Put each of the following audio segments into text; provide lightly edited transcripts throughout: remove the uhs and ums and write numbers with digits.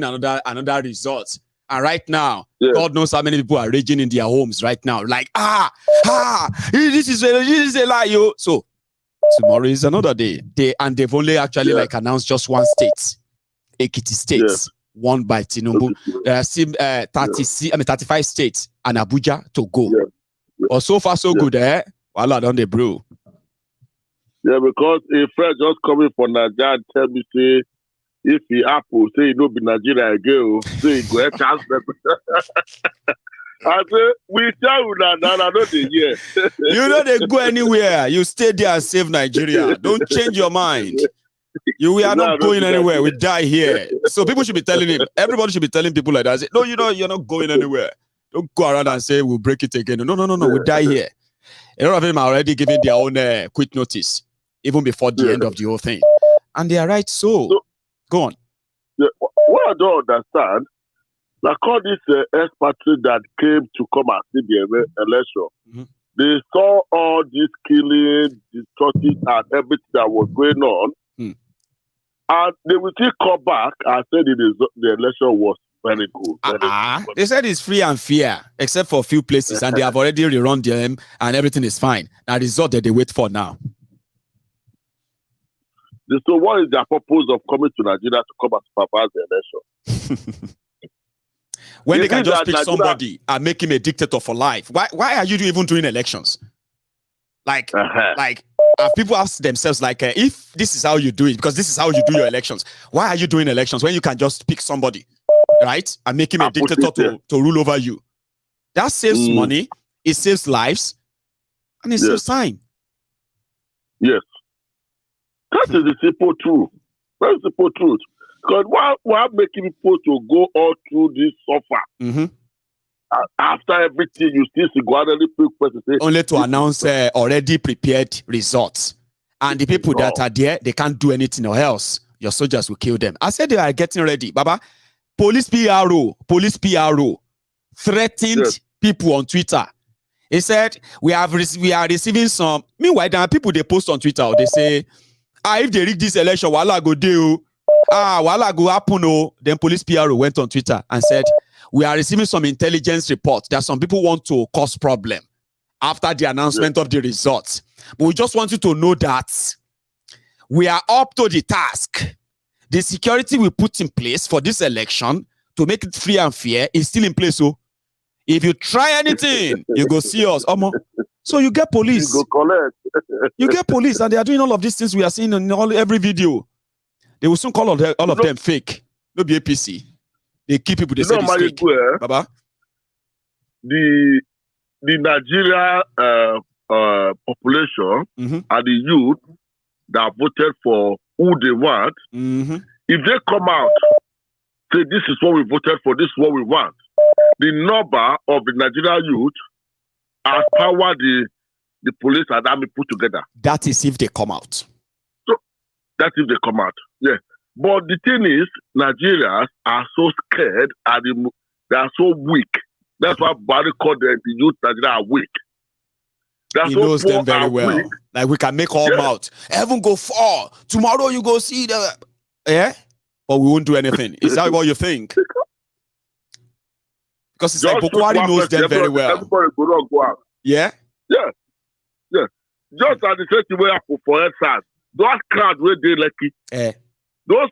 another result. And right now, God knows how many people are raging in their homes right now. Like, this is a lie, yo. So tomorrow is another day. They've only actually like announced just one state, Ekiti State, won by Tinubu. There are still 35 states and Abuja to go. But so far so good, eh? Voila, don't they, bro? Yeah, because a friend just coming from Nigeria and tell me, say, if he Apple, say he don't be Nigeria again, say he go a chance. I say, we tell you that, I know the year. You know they go anywhere. You stay there and save Nigeria. Don't change your mind. We are not going anywhere. We die here. So people should be telling him. Everybody should be telling people like that. Say, no, you're not going anywhere. Don't go around and say we'll break it again. No. We die here. A lot of them are already giving their own quit notice, even before the end of the whole thing. And they are right. So go on. Yeah, what I don't understand, like all these expatriates that came to come and see the election, they saw all this killing, destruction, and everything that was going on, and they will still come back and say the election was very good. They said it's free and fair, except for a few places, and they have already rerun them, and everything is fine. Now, the result that they wait for now. So what is their purpose of coming to Nigeria to come and supervise the election? When they can just pick somebody and make him a dictator for life. Why are you even doing elections? Like people ask themselves, like, if this is how you do it, because this is how you do your elections, why are you doing elections when you can just pick somebody, right? And make him a dictator to rule over you? That saves money, it saves lives, and it saves time. Yes. That is the simple truth. That's the simple truth. Because why making people to go all through this suffer? After everything, you still see Guadalajara people say, only to announce already prepared results. And the people that are there, they can't do anything or else. Your soldiers will kill them. I said they are getting ready. Baba, police PRO threatened people on Twitter. He said, we are receiving some. Meanwhile, there are people they post on Twitter, they say, if they rig this election, wala go do. Wala go happen. Then police PRO went on Twitter and said, we are receiving some intelligence reports that some people want to cause problem after the announcement of the results. But we just want you to know that we are up to the task. The security we put in place for this election to make it free and fair is still in place. So if you try anything, you go see us. So you get police. You go collect. You get police, and they are doing all of these things we are seeing in every video. They will soon call all of them fake. No be APC. They keep people. They say it's fake. Baba? The Nigeria population and the youth that voted for who they want, if they come out, say this is what we voted for, this is what we want, the number of the Nigerian youth has power the police and army put together. That is if they come out. So that's if they come out. Yeah. But the thing is, Nigerians are so scared and they are so weak. That's why Barry called the youth Nigeria are weak. He knows them very well. Weak. Like we can make all out. Heaven go fall. Tomorrow you go see the but we won't do anything. Is that what you think? Because it's like Boko Haram knows them very well. Everybody go out. Yeah? Yeah. Yeah. Just as the same way for EdSARS, those crowds were there lucky. Those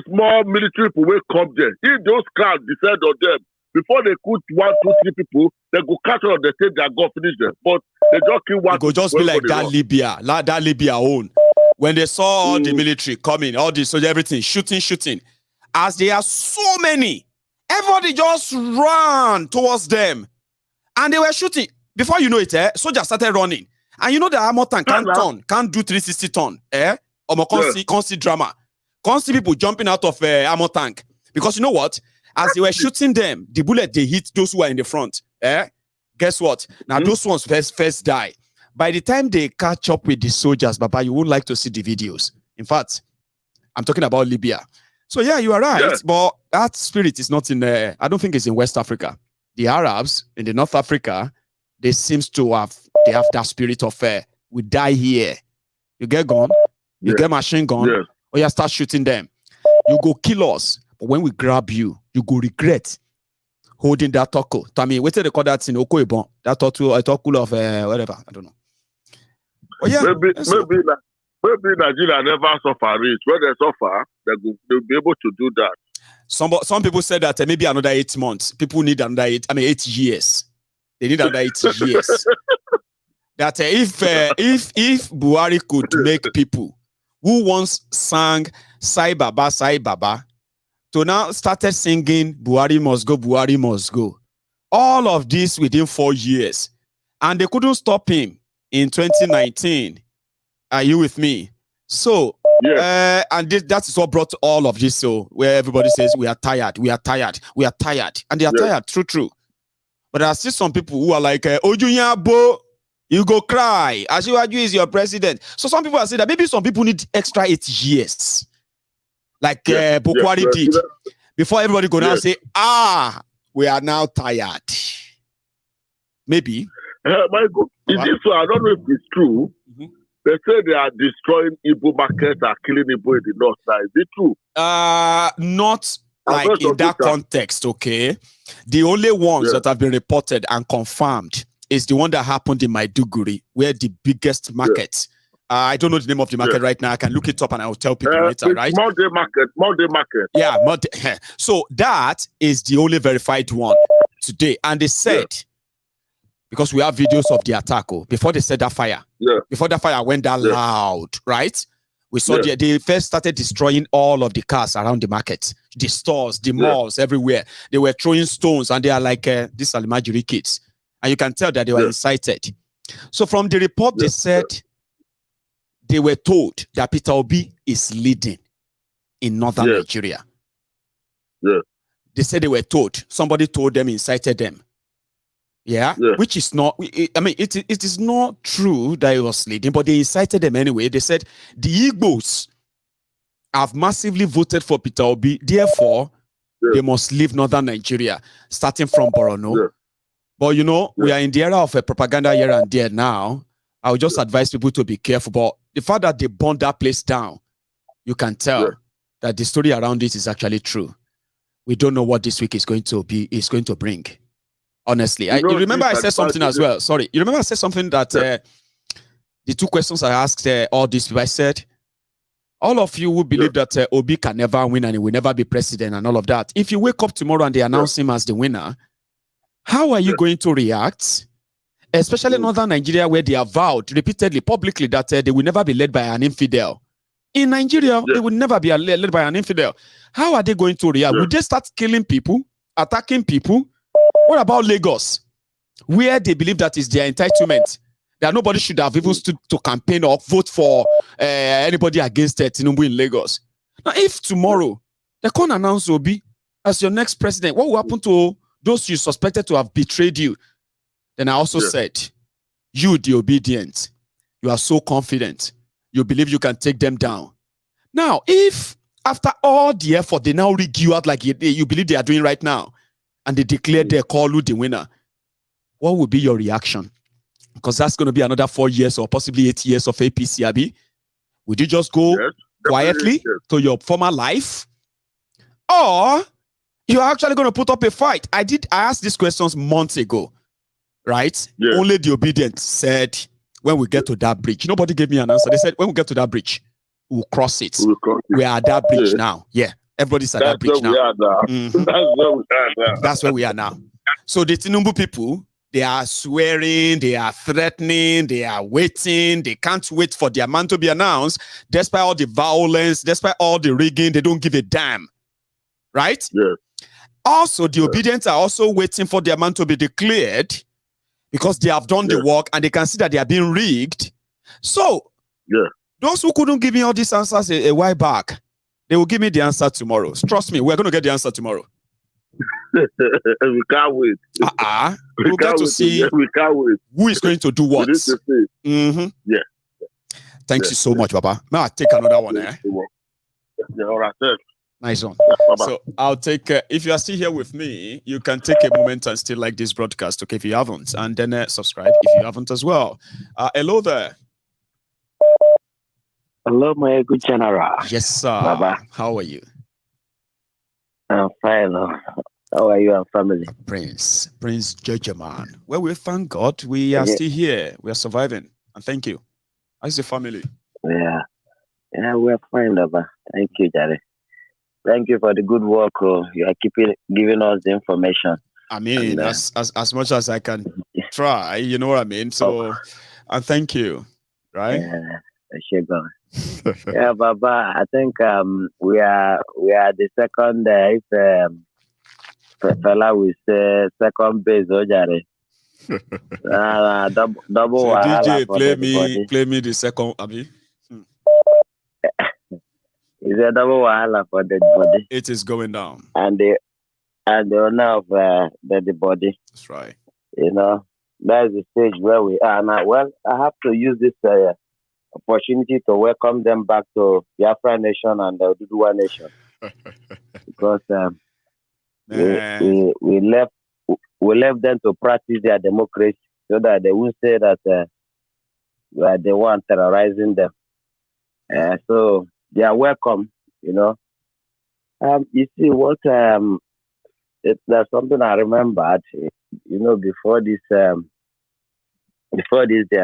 small military people will come there. If those crowds decide on them, before they could 1, 2, 3 people, they go catch on the state that go finish them. But they just kill one. It go just be like that Libya own. When they saw all the military coming, all the soldiers, everything, shooting. As there are so many, everybody just ran towards them. And they were shooting. Before you know it, soldiers started running. And you know the armor tank can't do 360 ton. Can't see drama. Can't see people jumping out of armor tank. Because you know what? As they were shooting them, the bullet, they hit those who are in the front. Guess what? Now those ones first die. By the time they catch up with the soldiers, Baba, you won't like to see the videos. In fact, I'm talking about Libya. So yeah, you are right. Yeah. But that spirit is not in I don't think it's in West Africa. The Arabs in the North Africa, they seems to have that spirit of we die here. You get gun, you get machine gun, or you start shooting them. You go kill us. But when we grab you, you go regret holding that toko. I mean, wait till they call that in Okoibon. That toko of whatever. I don't know. Oh yeah. Maybe Nigeria never suffer it. When they suffer, they'll be able to do that. Some people said that maybe another 8 months. People need another 8 years. They need another 8 years. That if Buhari could make people who once sang Sai Baba, to now started singing Buhari must go. All of this within 4 years. And they couldn't stop him in 2019. Are you with me? So, Yeah. and that is what brought all of this. So, where everybody says, we are tired. And they are tired, true. But there are still some people who are like, Ojunyabo, you go cry. Asiwaju is your president. So some people are saying that maybe some people need extra 8 years. Like Bukwari did. Before everybody go now say, we are now tired. Maybe. My God. Is this so? I don't know if it's true. Mm-hmm. They say they are destroying Igbo markets, are killing Igbo in the north side. Is it true? Not like in that context, okay? The only ones that have been reported and confirmed is the one that happened in Maiduguri, where the biggest market. I don't know the name of the market right now. I can look it up and I will tell people later, right? Monday market. Yeah, so that is the only verified one today. And they said, because we have videos of the attack, before they said that fire, before that fire went that loud, right? We saw they first started destroying all of the cars around the market, the stores, the malls, everywhere. They were throwing stones and they are like, these are the Almajiri kids. And you can tell that they were incited. So from the report, they said they were told that Peter Obi is leading in northern Nigeria. They said they were told. Somebody told them, incited them. Which is not, I mean, it is not true that he was leading, but they incited them anyway. They said the Igbos have massively voted for Peter Obi, therefore, they must leave northern Nigeria, starting from Borno. But you know, we are in the era of a propaganda here and there now. I would just advise people to be careful. But the fact that they burned that place down, you can tell that the story around it is actually true. We don't know what this week is going to bring. Honestly, you remember I said something as well. Sorry, you remember I said something that the 2 questions I asked all these people. I said, all of you who believe that Obi can never win and he will never be president and all of that. If you wake up tomorrow and they announce him as the winner, how are you going to react? Especially in northern Nigeria, where they have vowed repeatedly, publicly, that they will never be led by an infidel. In Nigeria, they will never be led by an infidel. How are they going to react? Will they start killing people, attacking people? What about Lagos, where they believe that is their entitlement, that nobody should have even stood to campaign or vote for anybody against Tinubu in Lagos? Now, if tomorrow they can't announce Obi as your next president, what will happen to those you suspected to have betrayed you? Then I also said, you, the obedient, you are so confident, you believe you can take them down. Now, if after all the effort, they now rig you out like you believe they are doing right now, and they declare they call you the winner, what will be your reaction? Because that's going to be another 4 years or possibly 8 years of APC, Abi. Would you just go quietly to your former life? Or you're actually going to put up a fight? I asked these questions months ago, right? Only the obedient said, when we get to that bridge. Nobody gave me an answer. They said, when we get to that bridge, we'll cross it. We are at that bridge now. Everybody's at that bridge now. That's where we are now. So the Tinubu people, they are swearing, they are threatening, they are waiting. They can't wait for their man to be announced. Despite all the violence, despite all the rigging, they don't give a damn. Right? Also, the obedient are also waiting for their man to be declared because they have done the work and they can see that they are being rigged. So, those who couldn't give me all these answers a while back, they will give me the answer tomorrow. Trust me, we're going to get the answer tomorrow. We can't wait. We'll get to see we can't wait. Who is going to do what. Thanks you so much, Baba. Now I'll take another one. Nice one. So I'll take, if you are still here with me, you can take a moment and still like this broadcast, okay, if you haven't. And then subscribe if you haven't as well. Hello there. Hello, my good general. Yes, sir. Baba. How are you? I'm fine. How are you and family? Prince Judgeman. Well, we thank God we are Yeah, still here. We are surviving. And thank you. How's the family? yeah, yeah, we're fine, Baba. Thank you, Jerry. Thank you for the good work. You are keeping giving us the information. I And mean, as much as I can try, you know what I mean? oh, So, and thank you. Right? Shegon. Yeah, Baba. I think we are the second. If fella we say second base, Jerry. Double So wahala DJ, for the body. play me the second. I mean, Is a double wahala for the body, it is going down. and the owner of the body. That's right. You know, that's the stage where we are now. Well, I have to use this opportunity to welcome them back to Biafra Nation and the Duduwa Nation because we, Man, we we left we left them to practice their democracy so that they won't say that we are the one terrorizing them. So they are welcome. You know, you see what there's something I remembered. You know, before this the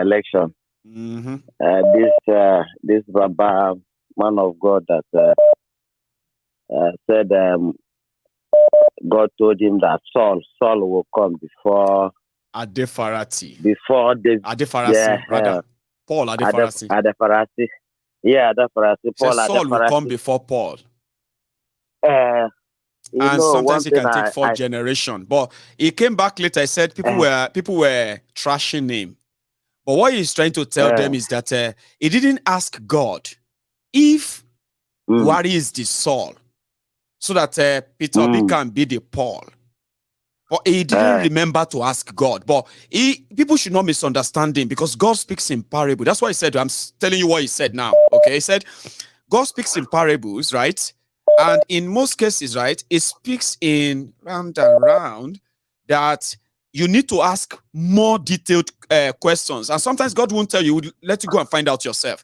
election. mm-hmm. This Baba man of God that said God told him that Saul will come Adefarati. before the Adefarasi, yeah rather. Paul Adefarasi. Adefarasi, yeah, Adefarasi, Says Paul Saul will come Adefarasi. before Paul. Uh, And one sometimes it thing can take four generations. But he came back later. He said people were trashing him. But what he's trying to tell them is that he didn't ask God if Buhari is the Saul, so that Peter Obi can be the Paul. But he didn't remember to ask God. But people should not misunderstand him because God speaks in parable. That's why he said, I'm telling you what he said now. Okay, he said, God speaks in parables, right? And in most cases, right, it speaks in round and round that you need to ask more detailed questions. And sometimes God won't tell you, let you go and find out yourself.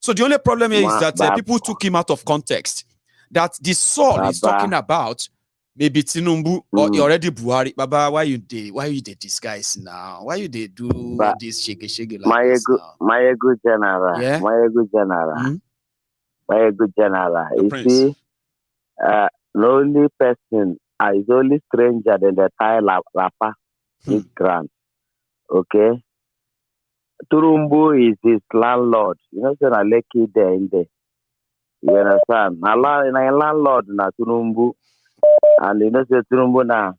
So the only problem here is that people took him out of context. That the Saul is talking about maybe Tinubu or already Buhari. Baba, why you did this guys now? Why you did do this shake like this now? My good general. Yeah? My good general. Mm-hmm. My good general. You Prince. see, the only person is only stranger than the Thai rapper is Grant. Okay? Turumbu is his landlord. You know, so na Lekki there in there. You understand? Na landlord na Turumbu. And you know, say Turumbu na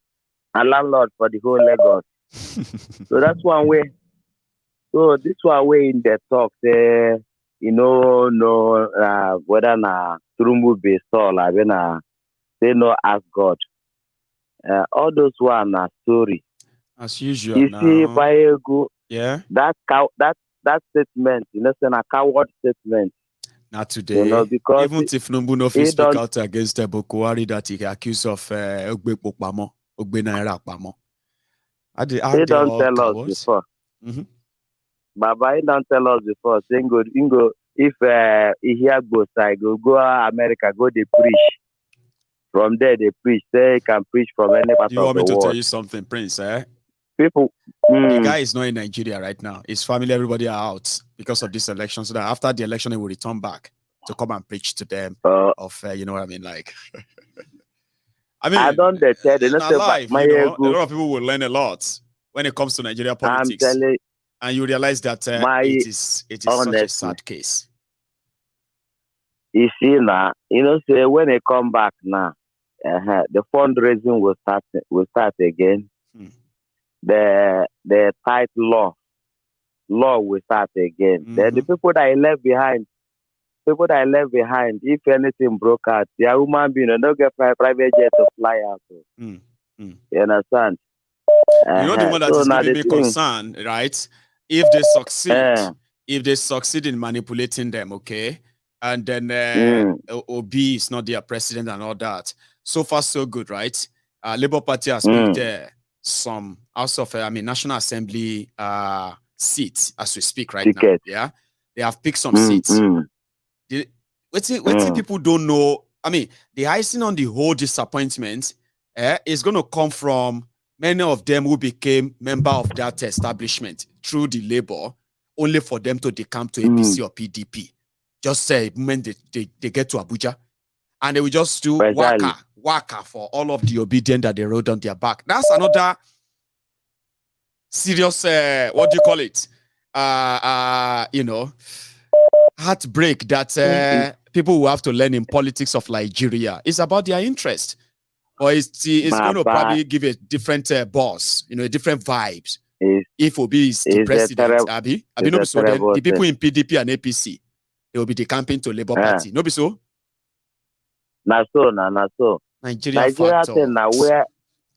a landlord for the whole Lagos. So that's one way. So this one way in the talk, say, you know, no, whether na Turumbu be Saul, I mean, they no ask God. All those one are story. As usual. You see, Bayegu, yeah, that statement, you know, it's a coward statement. Not today. You know, because even if Numbu no fit speak out against the Boko Haram that he accused of Ogbe Pokpamo, Ogbe Naira Pamo. They don't tell us before. Mm-hmm. Baba, he don't tell us before. Saying go, if he hear both sides, go America, go they preach. From there they preach. They can preach from any part of the world. You want me to tell you something, Prince? People, the guy is not in Nigeria right now. His family, everybody are out because of this election. So that after the election, he will return back to come and preach to them. You know what I mean? Like, I mean, I don't tell in our life, you know, a lot of people will learn a lot when it comes to Nigeria politics. I'm telling, and you realize that it is such a sad case. You see now, you know, say when they come back now, the fundraising will start again. The tight law will start again. Then the people that I left behind, if anything broke out, they are human being, don't get private jet to fly out. You understand? You know the one that is giving me concern, right? If they succeed in manipulating them, okay, and then Obi is not their president and all that. So far, so good, right? Labour Party has picked some House of, National Assembly seats as we speak right now. Yeah, they have picked some seats. What people don't know I mean, the icing on the whole disappointment is going to come from many of them who became member of that establishment through the labor, only for them to decamp to APC or PDP. Just say when they get to Abuja, and they will just do waka for all of the obedience that they rode on their back. That's another serious, what do you call it? Heartbreak that people will have to learn in politics of Nigeria. It's about their interest. Or it's going to probably give a different boss, a different vibes. If Obi is the president, Abi no be so. Then the people in PDP and APC, they will be decamping to Labour Party. No be so. Na so. Nigeria factor.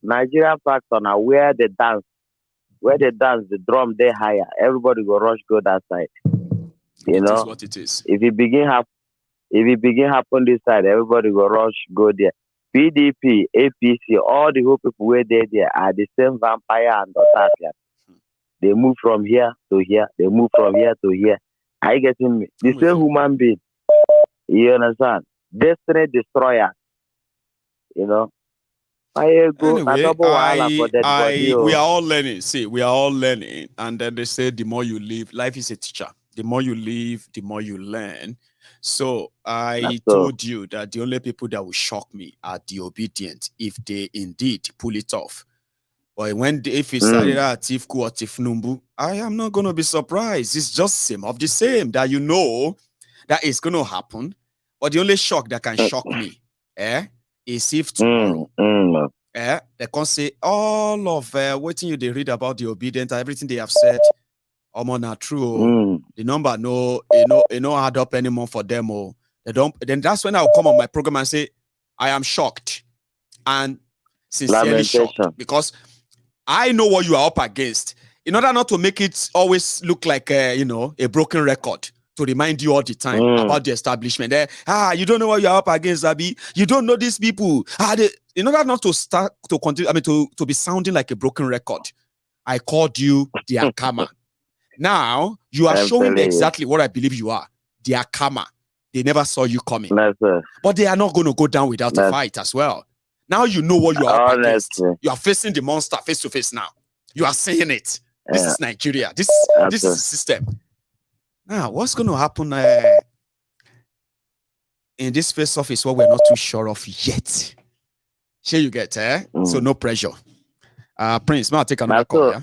Nigeria factor now where they dance, the drum they higher. Everybody go rush go that side. It is what it is. If it begin happen this side, everybody go rush go there. PDP, APC, all the whole people where they there are the same vampire and Otapia. They move from here to here. They move from here to here. Are you getting me? The same human being. You understand? Destiny destroyer. Anyway, we are all learning. See, we are all learning. And then they say the more you live, life is a teacher. The more you live, the more you learn. So I told you that the only people that will shock me are the obedient if they indeed pull it off. But if it's either Atiku or Tifnumbu, I am not going to be surprised. It's just same of the same that that is going to happen. But the only shock that can shock me is if tomorrow they can say all of what they read about the obedient, everything they have said. Not true. The number no add up anymore for them. They don't. Then that's when I'll come on my program and say, I am shocked and sincerely shocked because I know what you are up against. In order not to make it always look like a broken record, to remind you all the time about the establishment. You don't know what you are up against, Abi. You don't know these people. In order not to start to continue, to be sounding like a broken record, I called you the Akama. Now, you are showing exactly what I believe you are. They are karma. They never saw you coming. But they are not going to go down without a fight as well. Now you know what you are up against. You are facing the monster face to face now. You are saying it. This is Nigeria. This is the system. Now, what's going to happen in this face-off is what we're not too sure of yet. Here you get, So no pressure. Prince, I'll take another call.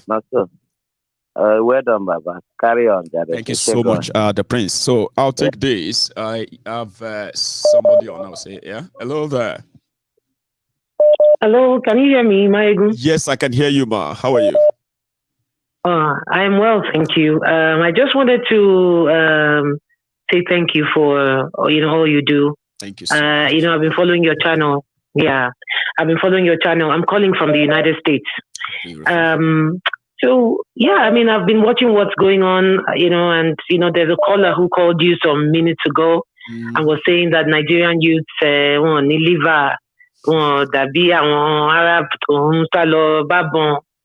Well done, Baba. Carry on, Jared. Thank you so much, the Prince. So I'll take this. I have somebody on. I'll say, hello there. Hello, can you hear me, Maegu? Yes, I can hear you, Ma. How are you? I'm well, thank you. I just wanted to say thank you for all you do. Thank you so much. I've been following your channel. Yeah, I've been following your channel. I'm calling from the United States. So, I've been watching what's going on, and, there's a caller who called you some minutes ago and was saying that Nigerian youths, Arab,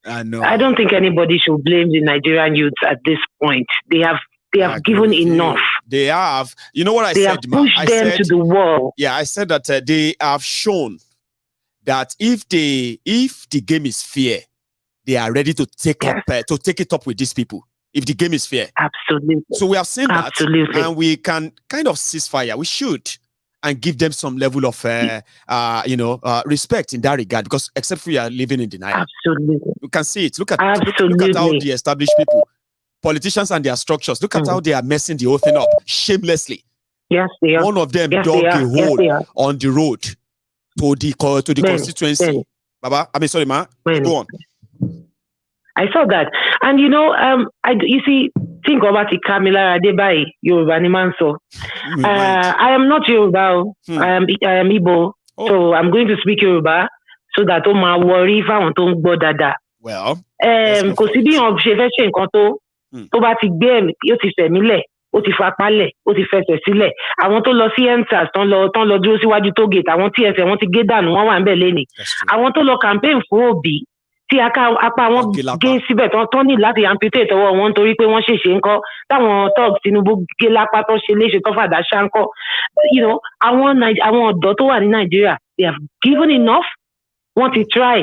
I know. I don't think anybody should blame the Nigerian youths at this point. They have given enough. They have. You know what I said? They have pushed them to the wall. Yeah, I said that they have shown that if the game is fair, they are ready to take it up with these people. If the game is fair. Absolutely. So we have seen that. Absolutely. And we can kind of cease fire. We should. And give them some level of, respect in that regard. Because except we are living in denial. Absolutely. You can see it. Look at how the established people, politicians and their structures, look at how they are messing the whole thing up shamelessly. Yes, they are. One of them dug a hole on the road to the constituency. Baba, sorry, ma. Go on. I saw that. And think about it, Kamila Adebayi, Yoruba Nimanso. I am not Yoruba. I am Igbo. So I'm going to speak Yoruba so that my worry if I want to go dada. Well, kò sí bí on ṣe fẹ́ ṣe nǹkan tó bá ti gbé ẹ̀mí ó ti fẹ̀mí lẹ̀ ó ti fapálẹ̀ ó ti fẹsẹ̀ sílẹ̀ àwọn tó lọ sí EndSARS tán lọ dúró síwájú tó gate àwọn tí ẹsẹ̀ wọn ti gé dànù wọ́n wà ń bẹ̀ lẹ́nìí àwọn tó lọ campaign fún Obi tí apá wọn gé síbẹ̀ tó ní láti amputate ọwọ́ wọn torí pé wọ́n ṣèṣe ńkọ́ táwọn thugs Tinubu gé lápá tó ṣe léṣe tó fàdá ṣáńkọ́ àwọn ọ̀dọ́ tó wà ní Nàìjíríà they have given enough wọ́n ti try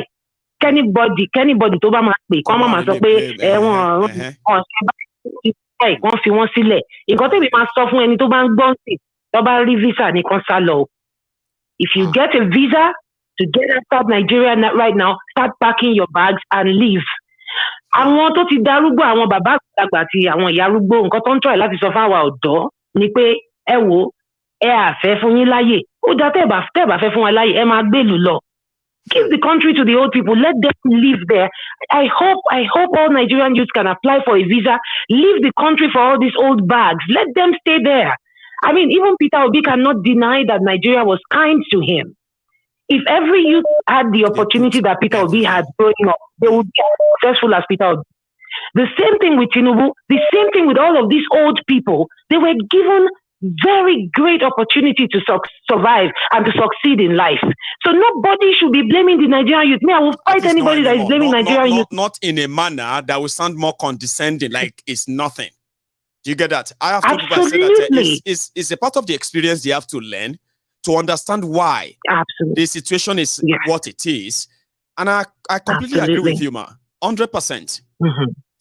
kẹ́nìbọ̀dì tó bá máa pè kọ́ máa sọ pé wọ́n fi wọ́n sílẹ̀ nǹkan tẹ́mi máa sọ fún ẹni tó bá ń gbọ́n sí tó bá rí visa nìkan sá lọ. If you get a visa to get outside Nigeria right now, start packing your bags and leave. Àwọn tó ti darúgbó àwọn bàbá àgbàlagbà àti àwọn ìyá arúgbó nǹkan tó ń try láti sọ fáwa ọ̀dọ́ ni pé ẹ wò ẹ àfẹ́ fún yín láyè ó dá tẹ́ bá fẹ́ fún wa láyè ẹ máa gbèlú lọ. Give the country to the old people. Let them live there. I hope all Nigerian youths can apply for a visa. Leave the country for all these old bags. Let them stay there. I mean, even Peter Obi cannot deny that Nigeria was kind to him. If every youth had the opportunity that Peter Obi had growing up, they would be as successful as Peter Obi. The same thing with Tinubu, the same thing with all of these old people. They were given very great opportunity to survive and to succeed in life. So nobody should be blaming the Nigerian youth. Me, I will fight anybody that is blaming Nigerian youth. Not in a manner that will sound more condescending, like it's nothing. Do you get that? I have to say that it's a part of the experience they have to learn to understand why the situation is what it is. And I completely agree with you, ma. 100%.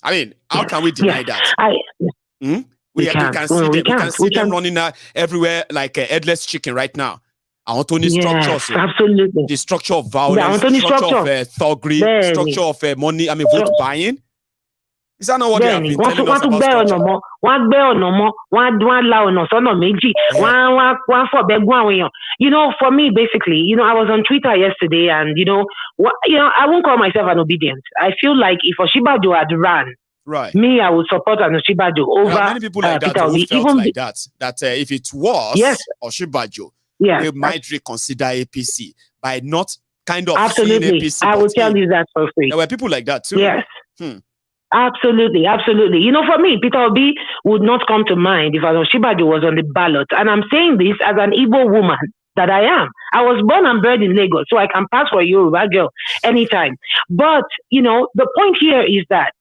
I mean, how can we deny that? We can see them running everywhere like a headless chicken right now. I want to need structures. Absolutely. The structure of violence, structure of thuggery, structure of money, vote buying. Is that not what they have been telling us about structure? For me, basically, I was on Twitter yesterday and, I won't call myself an obedient. I feel like if Oshibajo had run, right, me, I would support an Oshibajo over many people like that who felt like that if it was Oshibajo, they might reconsider APC by not kind of seeing APC. I will tell you that for free. There were people like that too. Yes. Absolutely. For me, Peter Obi would not come to mind if Oshibajo was on the ballot. And I'm saying this as an Igbo woman that I am. I was born and bred in Lagos, so I can pass for a Yoruba girl anytime. But, the point here is that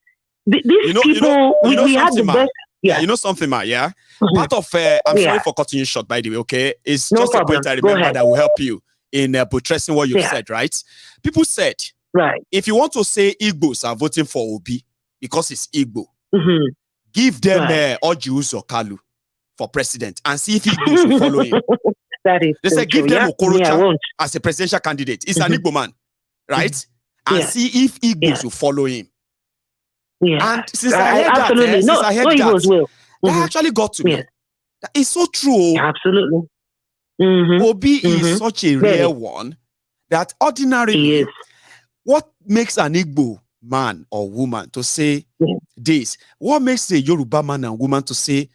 these people, we had the best. Yeah, you know something, ma? Yeah. Part of, I'm sorry for cutting you short, by the way, okay? It's just a point I remember that will help you in buttressing what you said, right? People said, right, if you want to say Igbos are voting for Obi because it's Igbo, give them Oji Uzor Kalu for president and see if Igbos will follow him. That is they said give them Okorocha as a presidential candidate. He's an Igbo man, right? And see if Igbos will follow him. Yeah. And since I heard that, that actually got to me. That is so true. Absolutely. Obi is such a rare one that ordinarily, what makes an Igbo man or woman to say this? What makes a Yoruba man and woman to say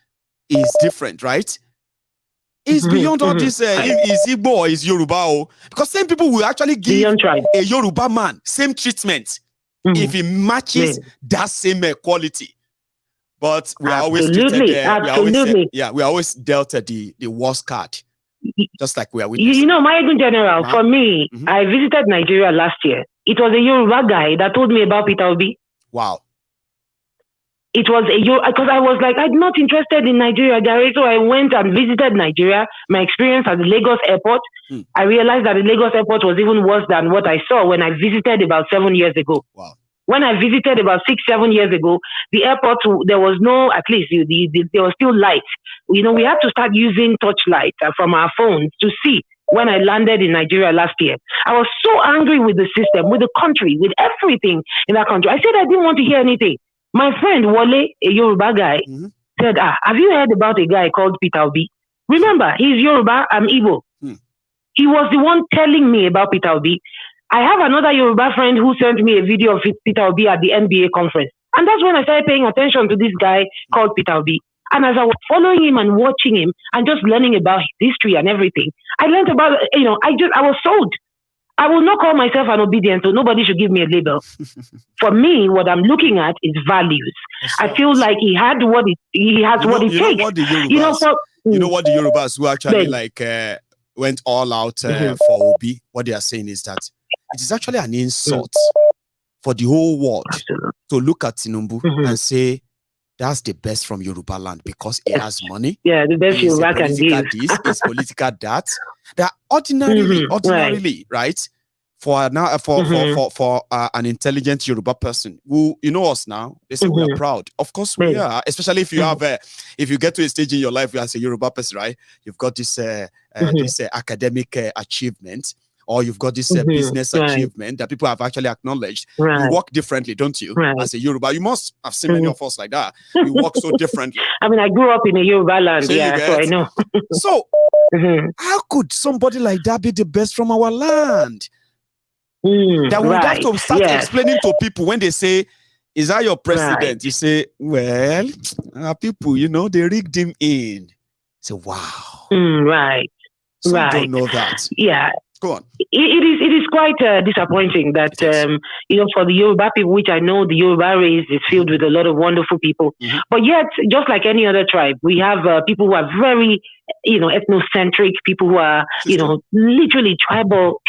is different, right? It's beyond all this, is Igbo or is Yoruba? Because same people will actually give a Yoruba man same treatment if he matches that same quality. But we are always treated, we are always dealt the worst card. Just like we are witnessing. My general, for me, I visited Nigeria last year. It was a Yoruba guy that told me about Peter Obi. Wow. It was because I was like, I'm not interested in Nigeria, Gary. So I went and visited Nigeria. My experience at the Lagos airport, I realized that the Lagos airport was even worse than what I saw when I visited about 7 years ago. Wow. When I visited about 6-7 years ago, the airport, there was no, at least there was still light. We had to start using torchlight from our phones to see when I landed in Nigeria last year. I was so angry with the system, with the country, with everything in that country. I said I didn't want to hear anything. My friend Wale, a Yoruba guy, said, have you heard about a guy called Peter Obi? Remember, he's Yoruba, I'm Igbo. He was the one telling me about Peter Obi. I have another Yoruba friend who sent me a video of Peter Obi at the NBA conference. And that's when I started paying attention to this guy called Peter Obi. And as I was following him and watching him and just learning about his history and everything, I learned about, I was sold. I will not call myself an obedient, so nobody should give me a label. For me, what I'm looking at is values. I feel like he has what it takes. What the Yorubas who actually went all out for Obi, what they are saying is that it is actually an insult for the whole world Absolutely. to look at Tinubu and say, that's the best from Yoruba land because he has money. Yeah, the best Yoruba can give. It's political that. That ordinarily, right? For an intelligent Yoruba person who, you know us now, they say we are proud. Of course we are, especially if you have if you get to a stage in your life where as a Yoruba person, right, you've got this academic achievement, or you've got this business achievement that people have actually acknowledged. You work differently, don't you? As a Yoruba, you must have seen many of us like that. We work so differently. I mean, I grew up in a Yoruba land, so I know. So how could somebody like that be the best from our land? That we would have to start explaining to people when they say, is that your president? You say, well, people, you know, they rigged him in. Say, wow. Some don't know that. Yeah. Go on. It is quite disappointing that you know, for the Yoruba people, which I know the Yoruba race is filled with a lot of wonderful people, but yet just like any other tribe, we have people who are very, you know, ethnocentric, people who are, you know, literally tribal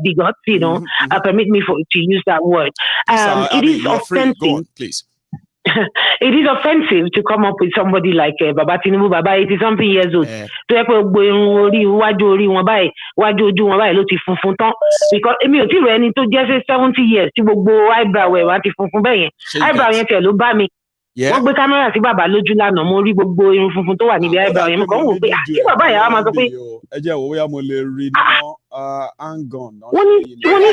bigots. You know, permit me to use that word. It is offensive. Go on, please. It is offensive to come up with somebody like Baba Tinubu, Baba 80-something years old. Because I mean, if you any to just 70 years, eyebrow eyebrow wọ́n gbé kámẹ́rà sí bàbá lójú lánàá mo rí gbogbo irun funfun tó wà níbi eyebrow yẹn mo kàn wò pé kí bàbá yẹn á máa sọ pé ẹ jẹ́ wo bóyá mo lè rí náà hang on. wọ́n ní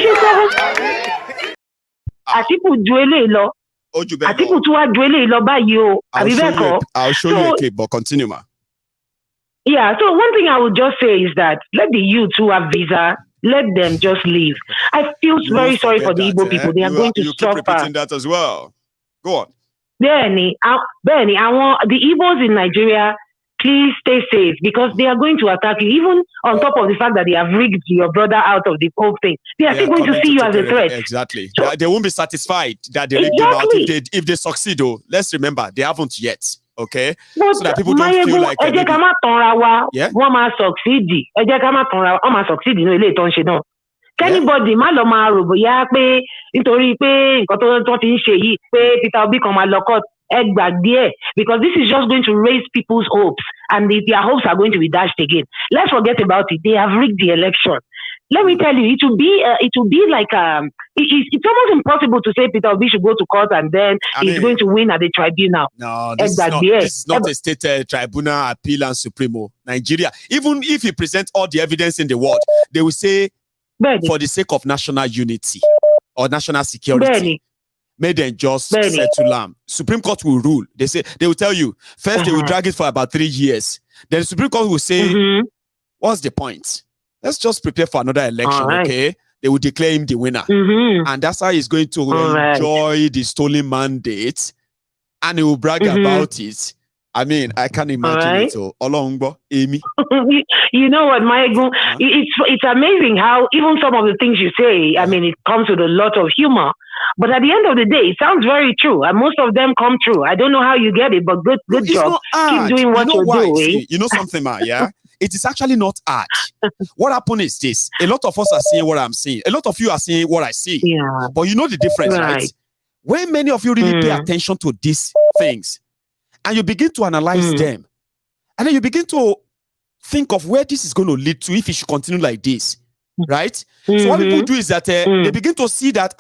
ṣe sẹ́wọ́n Àtíkù ju eléyìí lọ Àtíkù tún wá ju eléyìí lọ báyìí o àbí bẹ́ẹ̀ kọ́. I'll show you a clip, but continue, ma. Yeah, so one thing I would just say is that let the youth who have visa, let them just leave. I feel very sorry for the Igbo people. They are going to suffer. You keep repeating that as well. Go on. Benny, I want the Igbos in Nigeria, please stay safe because they are going to attack you. Even on top of the fact that they have rigged your brother out of the whole thing, they are still going to see you as a threat. Exactly. So, they won't be satisfied that they rigged him out. If they succeed, though, let's remember they haven't yet. Okay, but so that people don't feel like succeed. Anybody má lọ máa rò bóyá pé nítorí pé nǹkan tó ti ń ṣe yìí pé Peter Obi kan máa lọ court ẹ gbàgbé ẹ̀ because this is just going to raise people's hopes and their hopes are going to be dashed again. Let's forget about it. They have rigged the election. Let me tell you, it will be like it's almost impossible to say Peter Obi should go to court and then he's going to win at the tribunal. No, this is not a state tribunal, appeal and supremo. Nigeria, even if you present all the evidence in the world, they will say for the sake of national unity or national security, may them just settle them. Supreme Court will rule. They will tell you first they will drag it for about 3 years. Then the Supreme Court will say, what's the point? Let's just prepare for another election, okay? They will declare him the winner. And that's how he's going to enjoy the stolen mandate and he will brag about it. I mean, I can't imagine it. So, Olongbo, Amy. You know what, Michael? It's amazing how even some of the things you say, I mean, it comes with a lot of humor. But at the end of the day, it sounds very true. And most of them come true. I don't know how you get it, but good job. Keep doing what you're doing. See, you know something, ma, yeah? It is actually not art. What happened is this. A lot of us are seeing what I'm seeing. A lot of you are seeing what I see. Yeah. But you know the difference, right? When many of you really pay attention to these things, and you begin to analyze them, and then you begin to think of where this is going to lead to if it should continue like this, right? So what people do is that they begin to see that,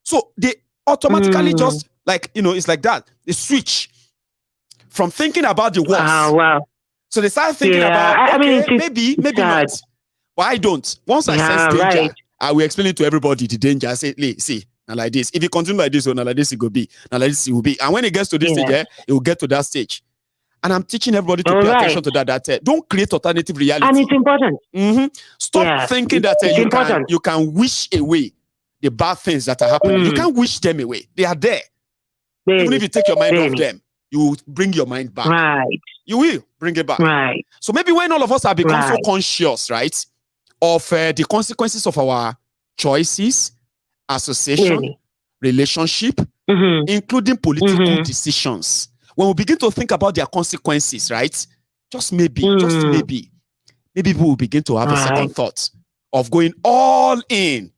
so they automatically just, like, you know, it's like that. They switch from thinking about the worst. Wow. So they start thinking about, maybe not. But I don't. Once I sense danger, I will explain it to everybody, the danger. I say, see, now like this. If you continue like this, now like this, it will be. Now like this, it will be. And when it gets to this stage, it will get to that stage. And I'm teaching everybody to pay attention to that. Don't create alternative reality. And it's important. Stop thinking that you can wish away the bad things that are happening. You can't wish them away. They are there. Even if you take your mind off them, you will bring your mind back. Right. You will bring it back. Right. So maybe when all of us have become so conscious, right, of the consequences of our choices, association, relationship, including political decisions, when we begin to think about their consequences, right, just maybe people will begin to have a second thought of going all in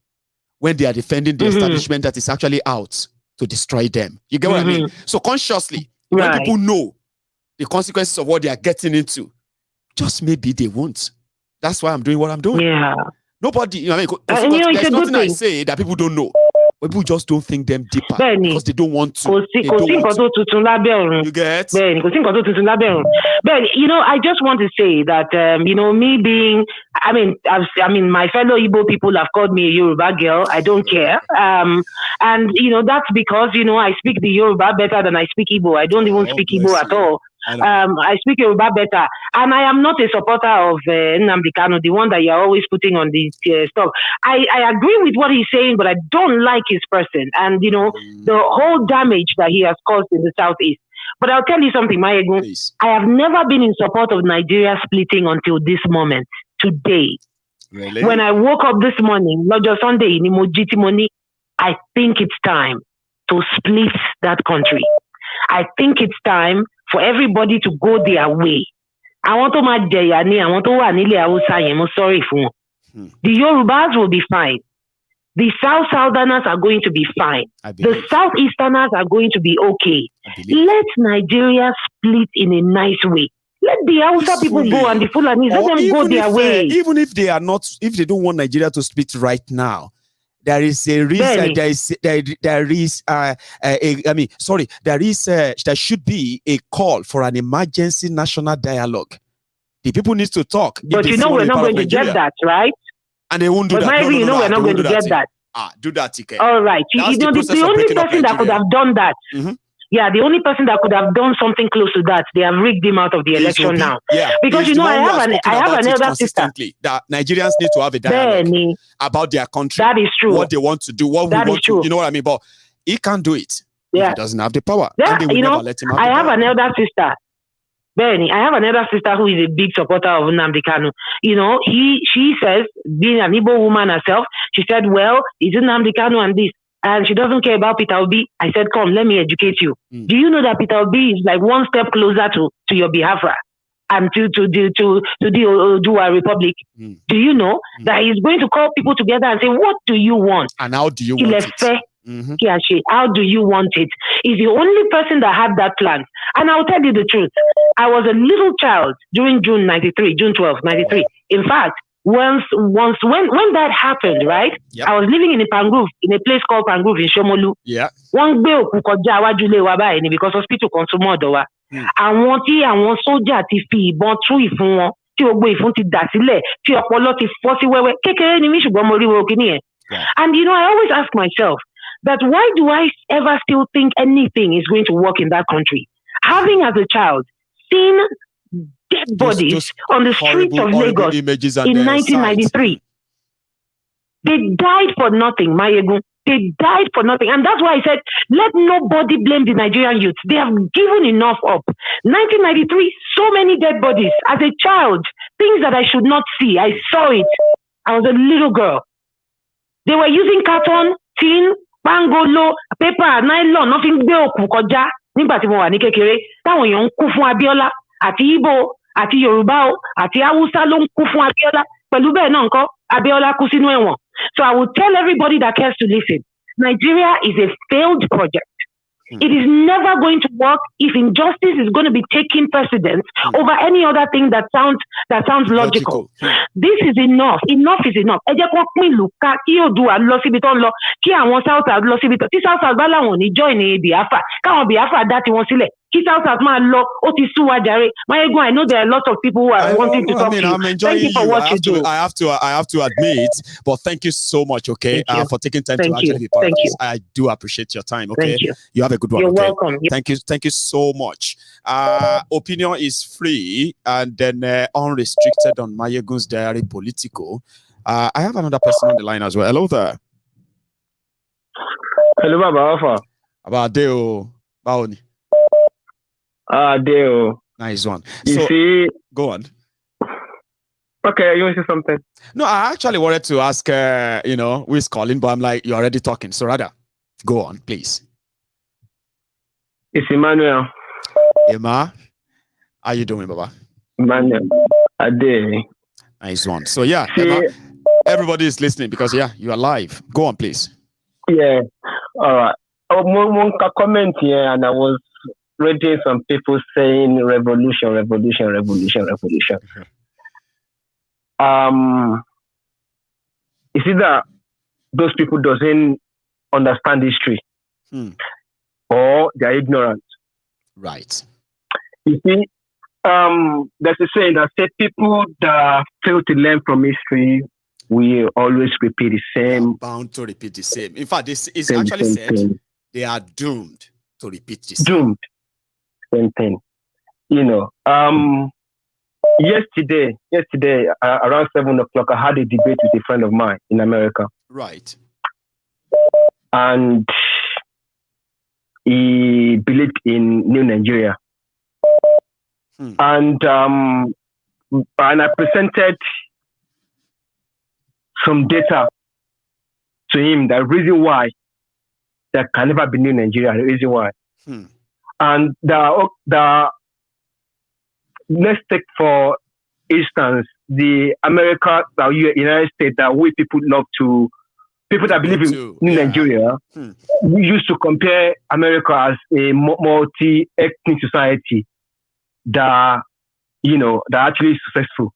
when they are defending the establishment that is actually out to destroy them. You get what I mean? So consciously, when people know the consequences of what they are getting into, just maybe they won't. That's why I'm doing what I'm doing. Yeah. Nobody, I mean, it's there's a good nothing I thing. say that people don't know. But people just don't think them deeper Benny, because they don't want to. you get? Benny, you know, I just want to say that, you know, me being, I mean, my fellow Igbo people have called me a Yoruba girl. I don't care. And, you know, that's because, you know, I speak the Yoruba better than I speak Igbo. I don't even speak Igbo at all. I speak Yoruba better. And I am not a supporter of Nnamdi Kanu, the one that you're always putting on the stuff. I agree with what he's saying, but I don't like his person. And, you know, the whole damage that he has caused in the Southeast. But I'll tell you something, Mayegun. I have never been in support of Nigeria splitting until this moment, today. Really? When I woke up this morning, not just Sunday, I think it's time to split that country. I think it's time for everybody to go their way. I want to match Jayani, I want to Wanile Awusa, I'm sorry for the Yorubas will be fine. The Southerners are going to be fine. The Southeasterners are going to be okay. Let Nigeria split in a nice way. Let the Hausa people go and the Fulanis, let them go their way. Even if they are not, if they don't want Nigeria to split right now, there is a reason. There should be a call for an emergency national dialogue. The people need to talk. But you know we're not going to get that, right? And they won't do that. But you know we're not going to get that. Do that, TK. All right. You know, the only person that could have done that. Yeah, the only person that could have done something close to that, they have rigged him out of the election now. Yeah, because you know, I have an elder sister. That Nigerians need to have a dialogue about their country. That is true. What they want to do, what we want to, you know what I mean? But he can't do it. If he doesn't have the power. Yeah, and they will never let him have I have power. an elder sister. Benny, I have an elder sister who is a big supporter of Nnamdi Kanu. You know, she says, being an Igbo woman herself, she said, well, is it Nnamdi Kanu and this? And she doesn't care about Peter Obi. I said, come, let me educate you. Do you know that Peter Obi is like one step closer to your Biafra and to do a republic? Do you know that he's going to call people together and say, what do you want? And how do you want it? How do you want it? He's the only person that had that plan. And I'll tell you the truth. I was a little child during June 12, 93. In fact, once when that happened, right? Yep. I was living in a place called Pangrove in Shomolu. Yeah. One day because hospital consumer àwọn tí àwọn sójà ti fi ìbọn tú ìfun wọn tí gbogbo ìfun ti dà sílẹ̀ tí ọpọlọ ti fọ́ sí wẹ́wẹ́ kékeré ni mí ṣùgbọ́n mo rí wo kíní yẹn. And you know, I always ask myself that why do I ever still think anything is going to work in that country? Having as a child seen dead bodies on the streets of Lagos in 1993. They died for nothing, Mayegun. They died for nothing. And that's why I said, let nobody blame the Nigerian youth. They have given enough up. 1993, so many dead bodies. As a child, things that I should not see. I saw it. I was a little girl. They were using carton, tin, pangolo, paper, nylon, nothing gbé òkú kọjá nígbà tí mo wà ní kékeré. Táwọn èèyàn ń kú fún Abíọ́lá àti Igbo àti Yorùbá àti Hausa ló ń kú fún Abíọ́lá. Pẹ̀lú bẹ́ẹ̀ náà ńkọ́ Abíọ́lá kú sínú ẹ̀wọ̀n. So I will tell everybody that cares to listen, Nigeria is a failed project. It is never going to work if injustice is going to be taking precedence over any other thing that sounds logical. This is enough. Enough is enough. Ẹ jẹ́ kó pín ìlú ká kí Oòduà lọ síbi tó ń lọ, kí àwọn South lọ síbi tó. Tí South bá láwọn ò ní join ní Biafra, káwọn Biafra dá tiwọn sílẹ̀. Kí South máa lọ, ó ti sú wa jàre. Mayegun, I know there are lots of people who are wanting to talk to you. I'm enjoying thank you for what you do. I have to admit, but thank you so much, okay, for taking time to actually be part of this. I do appreciate your time, okay? You have a good one. You're okay? welcome. Thank you so much. Opinion is free and then unrestricted on Mayegun's Diary Political. I have another person on the line as well. Hello there. Hello, Baba Alpha. About Deo Baoni. Deo. Nice one. You see, go on. Okay, you want to say something? No, I actually wanted to ask, who is calling, but I'm like, you're already talking. So rather, go on, please. It's Emmanuel. Emma, how you doing, Baba? Emmanuel. Ade. Nice one. So yeah, see, Emma, Everybody is listening because you are live. Go on, please. Yeah. All right. One comment here, and I was reading some people saying revolution. You see that those people doesn't understand history, or they're ignorant. Right. You see, there's a saying that says people that fail to learn from history will always repeat the same. Bound to repeat the same. In fact, this is actually said they are doomed to repeat the same. Doomed. Same thing. Yesterday, around 7 o'clock, I had a debate with a friend of mine in America. Right. And he believed in New Nigeria. And I presented some data to him, the reason why there can never be New Nigeria, the reason why. And let's take for instance the United States that we people that believe in New Nigeria, we used to compare America as a multi-ethnic society that actually successful.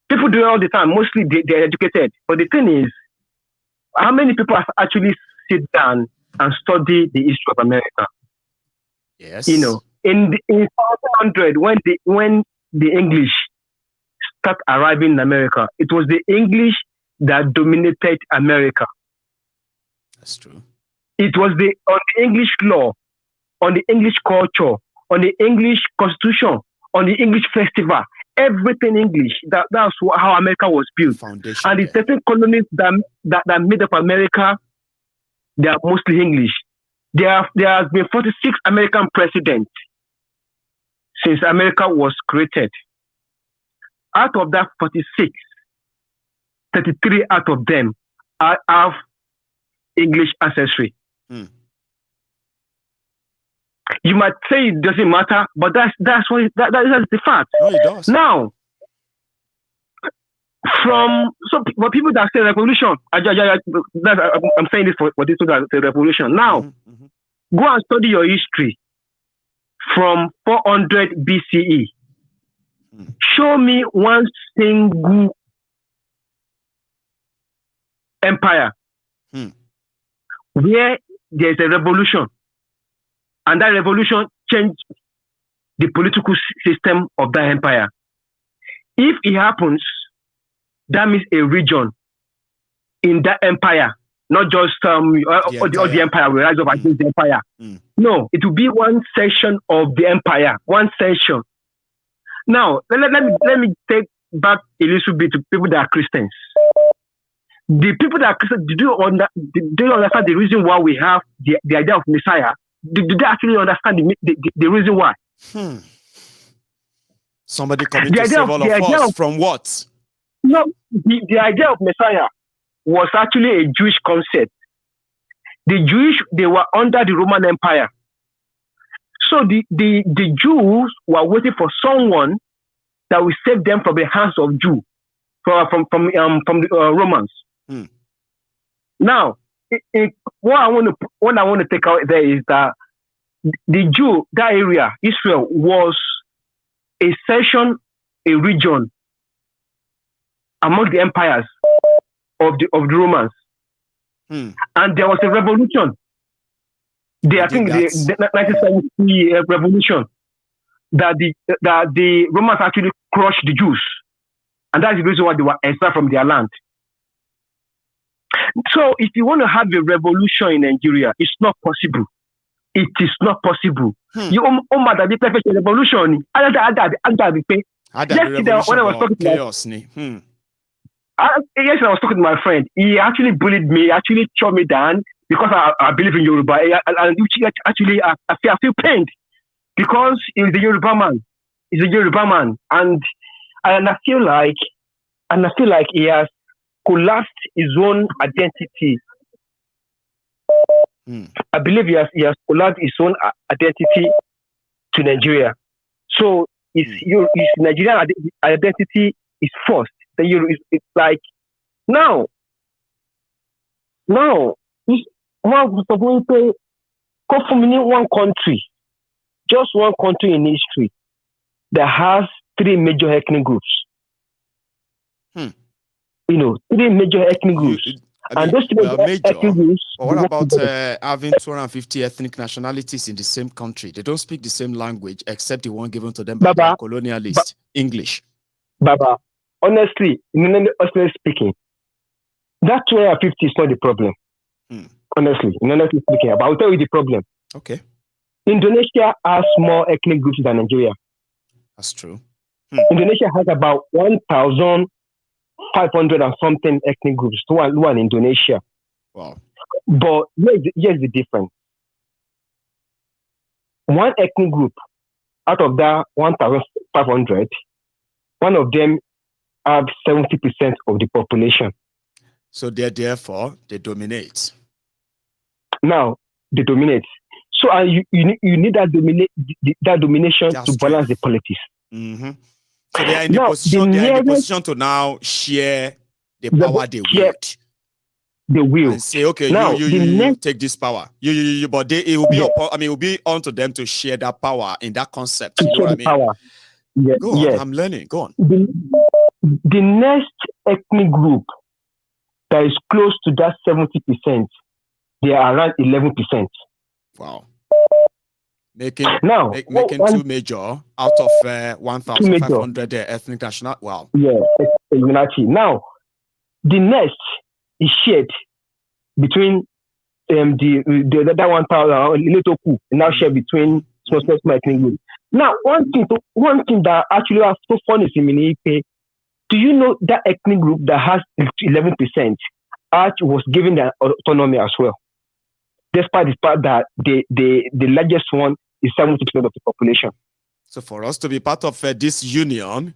People do it all the time. Mostly they're educated. But the thing is, how many people have actually sit down and study the history of America? Yes. In 1400, when the English start arriving in America, it was the English that dominated America. That's true. It was on the English law, on the English culture, on the English constitution, on the English festival, everything English. That's how America was built. Foundation, and the 13 colonies that made up America, they are mostly English. There has been 46 American presidents since America was created. Out of that 46, 33 out of them have English ancestry. You might say it doesn't matter, but that's the fact. No, it does. Now, for people that say revolution, I'm saying this for this that say revolution. Now, go and study your history from 400 BCE. Show me one single empire where there's a revolution, and that revolution changed the political system of that empire. If it happens, that means a region in that empire, not just the empire will rise up against the empire. No, it will be one section of the empire, one section. Now, let me take back a little bit to people that are Christians. The people that are Christians, do you understand the reason why we have the idea of Messiah? Do they actually understand the reason why? Somebody coming to save all of us from what? No, the idea of Messiah was actually a Jewish concept. The Jewish, they were under the Roman Empire. So the Jews were waiting for someone that will save them from the hands of Jews, from the Romans. Now, what I want to take out there is that the Jew, that area, Israel, was a section, a region among the empires of the Romans, and there was a revolution. I think the 1970 revolution that the Romans actually crushed the Jews, and that's the reason why they were exiled from their land. So, if you want to have a revolution in Nigeria, it's not possible. It is not possible. You that the perfect revolution. Yesterday, when I was talking to chaos. I was talking to my friend. He actually bullied me, actually shot me down because I believe in Yoruba. Actually, I feel pained because he's a Yoruba man. He's a Yoruba man, and I feel like he has collapsed his own identity. I believe he has collapsed his own identity to Nigeria. So his Nigerian identity is first. It's like Now, if one suppose to go from one country, just one country in history that has 3 major ethnic groups. You know, 3 major ethnic groups. I mean, and those 3 major, ethnic groups. but what about having 250 ethnic nationalities in the same country? They don't speak the same language except the one given to them by the colonialists, English. Baba, honestly speaking, that 250 is not the problem. Honestly speaking, but I'll tell you the problem. Okay. Indonesia has more ethnic groups than Nigeria. That's true. Indonesia has about 1,500 and something ethnic groups. One Indonesia. Wow. But here's the difference. One ethnic group out of that 1,500, one of them have 70% of the population. So therefore they dominate. Now they dominate. So you need that domination to balance the politics. Mm-hmm. So they are in the position. They are in the position to now share the power they wield. They will and say, okay, now, you take this power. But it will be it will be on to them to share that power in that concept. You know what I mean? Power. Yeah, Go on, I'm learning. Go on. The next ethnic group that is close to that 70%, they are around 11%. Wow. Making 2 major out of 1,500 ethnic national. Wow. Yeah, unity. Now, the next is shared between the other 1,000 little coup, now shared between small ethnic groups. Now, one thing that actually was so funny to me, do you know that ethnic group that has 11% was given the autonomy as well? Despite the fact that the largest one is 70% of the population. So for us to be part of this union,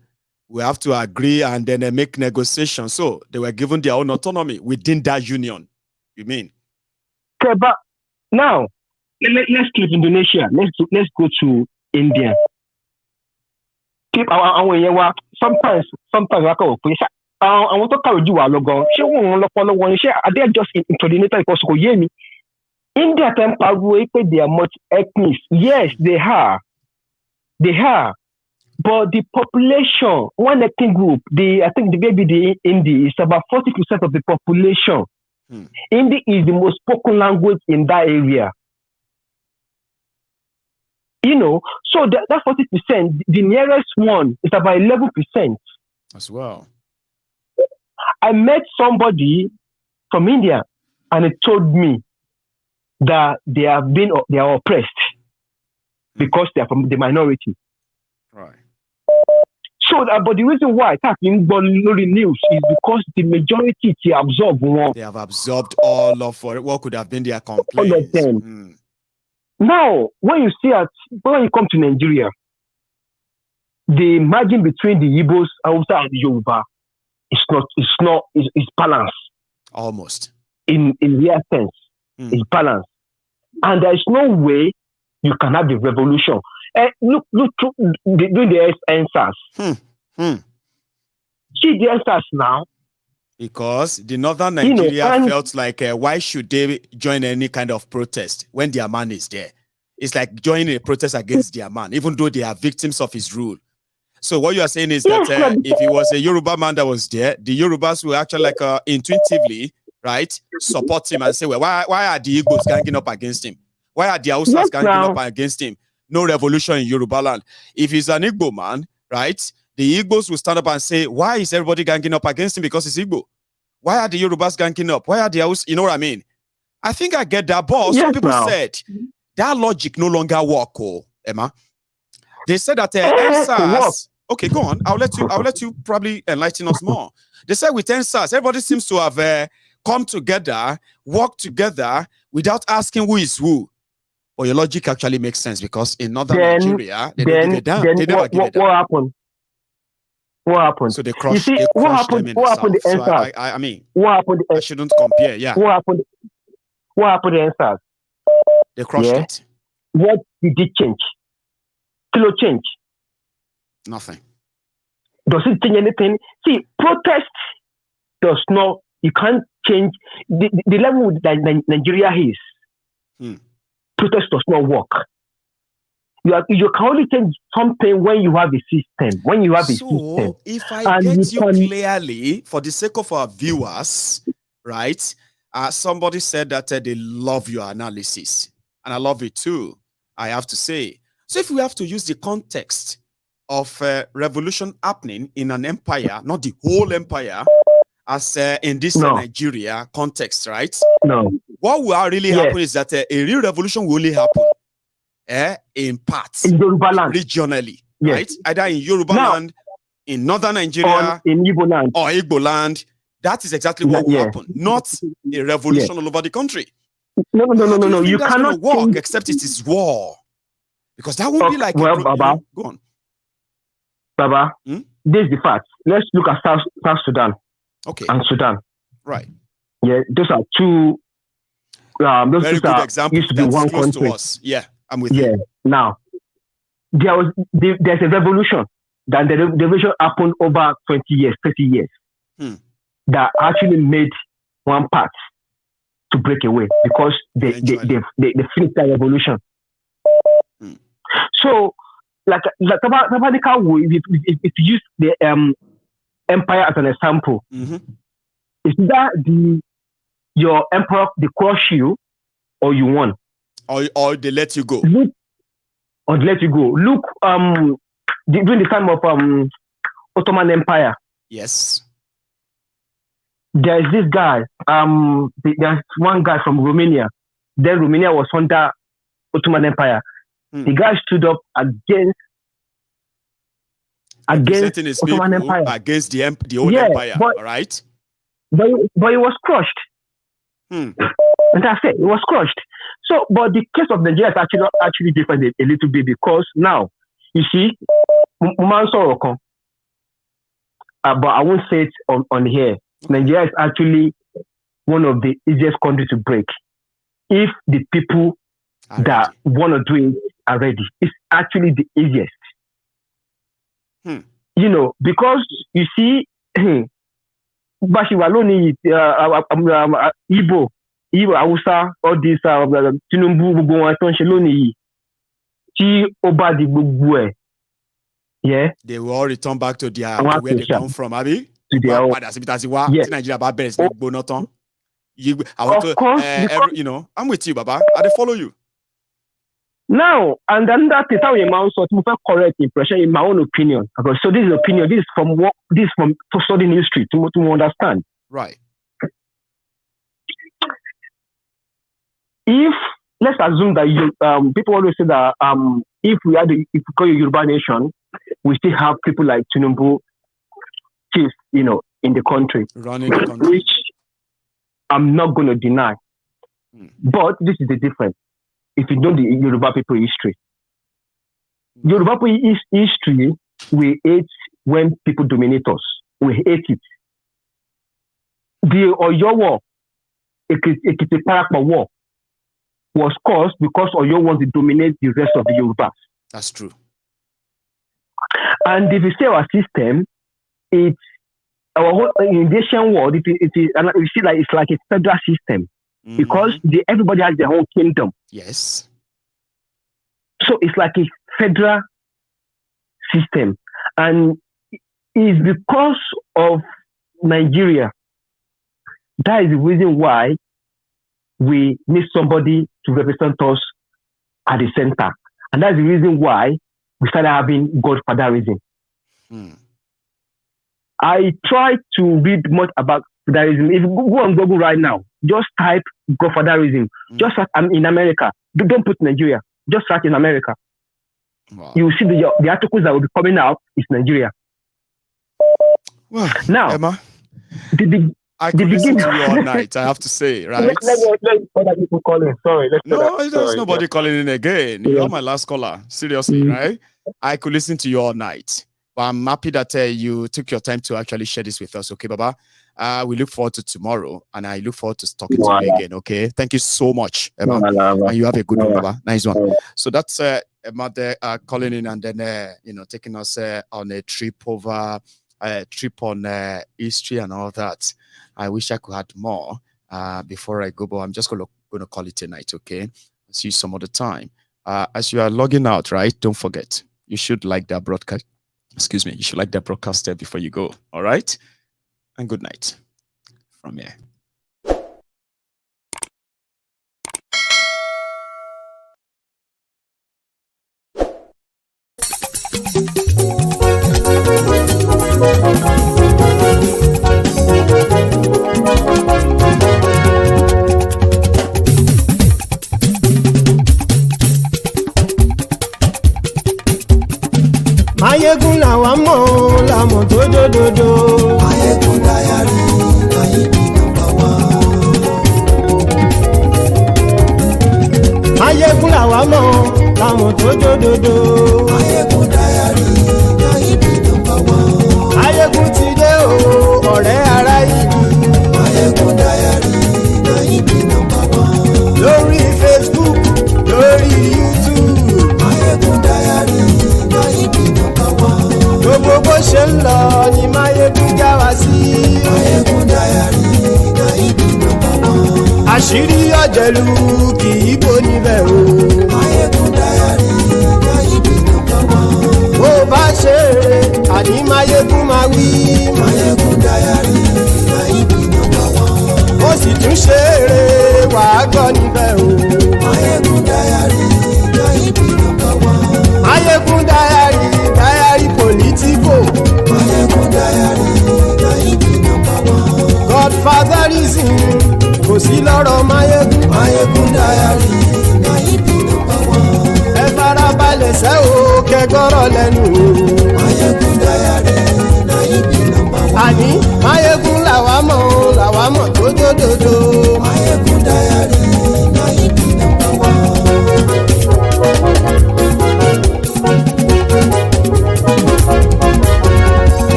we have to agree and then make negotiations. So they were given their own autonomy within that union. You mean? Okay, but now let's keep Indonesia. Let's go to India. Sometimes I want to carry you along. Are they just coordinator because India can power they are much ethnic. Yes, they are. But the population, one ethnic group, I think the Hindi is about 40% of the population. Hindi is the most spoken language in that area. You know, so that 40%, the nearest one is about 11%. As well. I met somebody from India and he told me that they are oppressed because they are from the minority. Right. So, but the reason why it's happening the news is because the majority they have absorbed all of what could have been their complaints. All of them. Now, when you come to Nigeria, the margin between the Igbos, Hausa, and the Yoruba is balanced. Almost. In real sense, it's balanced. And there is no way you can have the revolution. Look through the answers. See the answers now. Because the northern Nigeria felt like, why should they join any kind of protest when their man is there? It's like joining a protest against their man, even though they are victims of his rule. So what you are saying is that if it was a Yoruba man that was there, the Yorubas will actually like intuitively, right, support him and say, well, why are the Igbos ganging up against him? Why are the Hausas ganging up against him? No revolution in Yoruba land. If he's an Igbo man, right, the Igbos will stand up and say, why is everybody ganging up against him? Because he's Igbo. Why are the Yorubas ganging up? Why are the Hausas? You know what I mean? I think I get that, but some people said that logic no longer work, Emma. They said that NSAS. Okay, go on. I'll let you probably enlighten us more. They said with NSAS, everybody seems to have come together, worked together without asking who is who. But your logic actually makes sense because in northern Nigeria, they don't give a damn. They never give a damn. What happened? What happened? So they crushed them in the south. So I mean, what happened? I shouldn't compare. Yeah. What happened? What happened to NSAS? They crushed it. What did it change? Still change? Nothing. Does it change anything? See, protest does not, you can't change the level that Nigeria is. Protest does not work. You can only change something when you have a system. When you have a system. If I get you clearly, for the sake of our viewers, right? Somebody said that they love your analysis, and I love it too, I have to say. So if we have to use the context of revolution happening in an empire, not the whole empire, as in this Nigeria context, right? No. What will really happen is that a real revolution will only happen in parts, in Yoruba land, regionally, right? Either in Yoruba land, in northern Nigeria, in Igbo land, or Igbo land. That is exactly what will happen, not a revolution all over the country. No. You that's cannot work except it is war, because that won't be like Baba. Go on, Baba. This is the fact. Let's look at South Sudan. Okay. And Sudan. Right. Yeah, those are two. Those very good examples. Used to be one country. To us. Yeah, I'm with you. Now, there's a revolution. That the revolution happened over 20 years, 30 years. That actually made one part to break away because they finished that revolution. So, like if you use the empire as an example, is that your emperor they crush you or you won, or they let you go, Look during the time of Ottoman Empire. Yes. There's this guy. There's one guy from Romania. Then Romania was under Ottoman Empire. The guy stood up against Ottoman Empire, against the old empire. All right. But he was crushed. And that's it. It was crushed. So, but the case of Nigeria is actually different a little bit because now you see, but I won't say it on here. Nigeria is actually one of the easiest countries to break if the people that want to do it are ready. It's actually the easiest. You know, because you see, Bashiwaloni, Igbo, Hausa, all these Tinubu, they will all return back to where they come from, Abi. To their own. Of course, you know, I'm with you, Baba. I follow you. Now, and then that is how a man sort of correct impression in my own opinion. Okay, so this is opinion. This is from studying history to understand. Right. If let's assume that people always say that if we call a Yoruba nation, we still have people like Tinubu, chiefs, you know, in the country, running the country, which I'm not going to deny. But this is the difference. If you know the Yoruba people history, Yoruba people history, we hate when people dominate us. We hate it. The Oyo War, Ekiti Parappa War, was caused because Oyo wants to dominate the rest of the Yorubas. That's true. And if you say our system, it's our whole in the Asian world. It is, and you see, like it's like a federal system because everybody has their own kingdom. Yes. So it's like a federal system, and it's because of Nigeria. That is the reason why we need somebody to represent us at the center, and that's the reason why we started having godfatherism. I try to read much about fatherism. If you go on Google right now, just type godfatherism. Just as I'm in America. Don't put Nigeria. Just search in America. Wow. You will see the articles that will be coming out is Nigeria. Well, now, Emma, I could listen to you all night, I have to say, right? Let other people call in. Sorry. There's nobody calling in again. Yeah. You're my last caller. Seriously, right? I could listen to you all night. But I'm happy that you took your time to actually share this with us. Okay, Baba? We look forward to tomorrow, and I look forward to talking to you again. Okay? Thank you so much, Emma. And you have a good one, Baba. Nice one. So that's Emma there calling in and then, taking us on a trip over trip on history and all that. I wish I could add more before I go, but I'm just going to call it a night, okay? See you some other time. As you are logging out, right? Don't forget, you should like that broadcast. Excuse me. You should like that broadcast there before you go. All right? And good night from here. Mayegun làwa mọ̀ làmọ̀ tó dòdòdò. Mayegun Diary, Nayibi #1. Mayegun làwa mọ̀ làmọ̀ tó dòdòdò. Mayegun Diary, Nayibi #1. Mayegun ti dé o, ọ̀rẹ́ ará ìlú. Mayegun Diary, Nayibi #1. Lórí Facebook, lórí YouTube. Mayegun Diary, Nayibi #1. Gbogbo bó ṣe ń lọ ni Mayegun já wa sí. Mayegun Diary, Nayibi #1. Àṣírí ọ̀jẹ̀lú kì í bò níbẹ̀ o. Mayegun Diary, Nayibi #1. Bó bá ṣe eré, àní Mayegun máa wí. Mayegun Diary, Nayibi #1. Ó sì tún ṣe eré, wàá gbọ́ níbẹ̀ o. Mayegun Diary, Nayibi #1. Mayegun Diary politico. Mayegun Diary, Nayibi #1. Godfatherism kò sí lọ́rọ̀ Mayegun. Mayegun Diary, Nayibi #1. Ẹ farabalẹ̀ sẹ́ o kẹgọ́rọ̀ lẹ́nu o. Mayegun Diary, Nayibi #1. Àní Mayegun làwa mọ̀ tó dòdòdò. Mayegun Diary, Nayibi #1.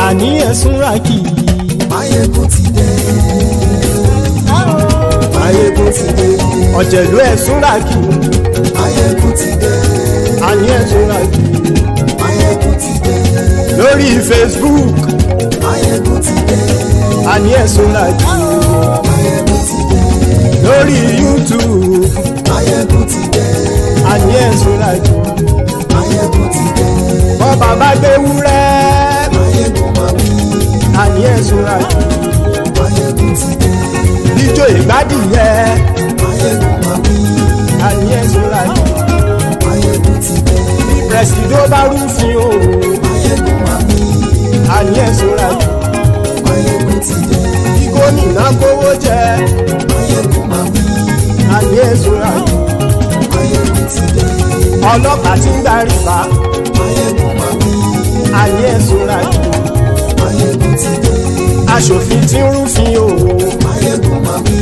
Àní ẹ̀sùn ràkì. Mayegun ti dé. Mayegun ti dé. Ọ̀jẹ̀lú ẹ̀sùn ràkì. Mayegun ti dé. Àní ẹ̀sùn ràkì. Mayegun ti dé. Lórí Facebook. Mayegun ti dé. Àní ẹ̀sùn ràkì. Mayegun ti dé. Lórí YouTube. Mayegun ti dé. Àní ẹ̀sùn ràkì. Mayegun ti dé. Bọ́ bàbá gbé wúrẹ́. Mayegun máa wí. Àní ẹ̀sùn ràkì. Mayegun ti dé. Ijó ìgbádìyẹ. Mayegun máa wí. Àní ẹ̀sùn ràkì. Mayegun ti dé. Pẹ̀sìdó bá rúfin o. Mayegun máa wí. Àní ẹ̀sùn ràkì. Mayegun ti dé. Kí gómìnà kówó jẹ. Mayegun máa wí. Àní ẹ̀sùn ràkì. Mayegun ti dé. Ọlọ́pàá tí ń darí bá. Mayegun máa wí. Àní ẹ̀sùn ràkì. Mayegun ti dé. Aṣòfin tí ń rúfin o. Mayegun máa wí.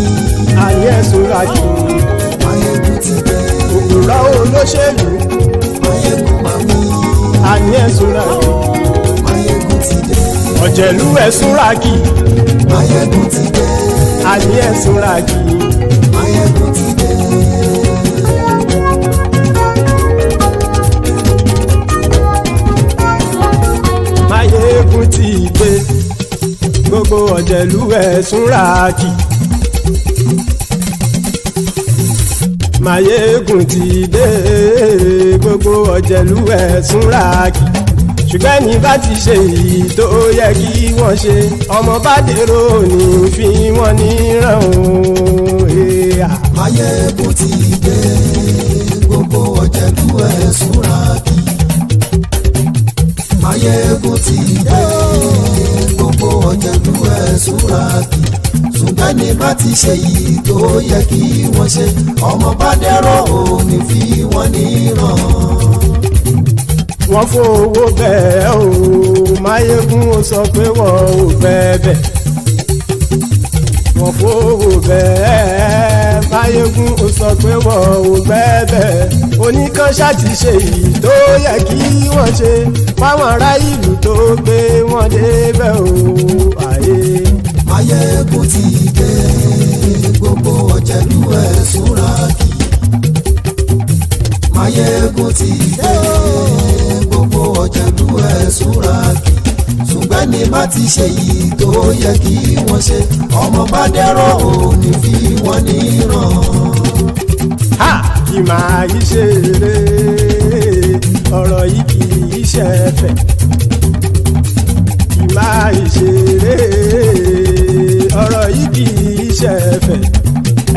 Àní ẹ̀sùn ràkì. Mayegun ti dé. Òpùrọ́ olóṣèlú. Mayegun máa wí. Àní ẹ̀sùn ràkì. Mayegun ti dé. Ọ̀jẹ̀lú ẹ̀sùn ràkì. Mayegun ti dé. Àní ẹ̀sùn ràkì. Mayegun ti dé. Mayegun ti dé. Gbogbo ọ̀jẹ̀lú ẹ̀sùn ràkì. Mayegun ti dé. Gbogbo ọ̀jẹ̀lú ẹ̀sùn ràkì. Ṣùgbọ́n ní bá ti ṣe èyí tó yẹ kí wọ́n ṣe, ọmọ bá dèrò ní fi wọ́n níran o. Mayegun ti dé. Gbogbo ọ̀jẹ̀lú ẹ̀sùn ràkì. Mayegun ti dé. Gbogbo ọ̀jẹ̀lú ẹ̀sùn ràkì. Ṣùgbọ́n ní bá ti ṣe èyí tó yẹ kí wọ́n ṣe, ọmọ bá dèrò ní fi wọ́n níran. Wọ́n fowó bẹ́ẹ̀ o, Mayegun ó sọ pé wọ́n ò fẹ́ bẹ̀. Wọ́n fowó bẹ́ẹ̀, Mayegun ó sọ pé wọ́n ò fẹ́ bẹ̀. Oníkan ṣáàtì ṣe èyí tó yẹ kí wọ́n ṣe fáwọn ará ìlú tó gbé wọn débẹ̀ o. Mayegun ti dé. Gbogbo ọ̀jẹ̀lú ẹ̀sùn ràkì. Mayegun ti dé. Gbogbo ọ̀jẹ̀lú ẹ̀ súra kì ṣùgbọ́n ní bá ti ṣe yìí tó yẹ kí wọ́n ṣe ọmọ bá dẹ́rọ̀ ò ní fi wọ́n níran. kì máa yí ṣe eré ọ̀rọ̀ yìí kì í ṣe ẹ̀fẹ̀ kì máa yí ṣe eré ọ̀rọ̀ yìí kì í ṣe ẹ̀fẹ̀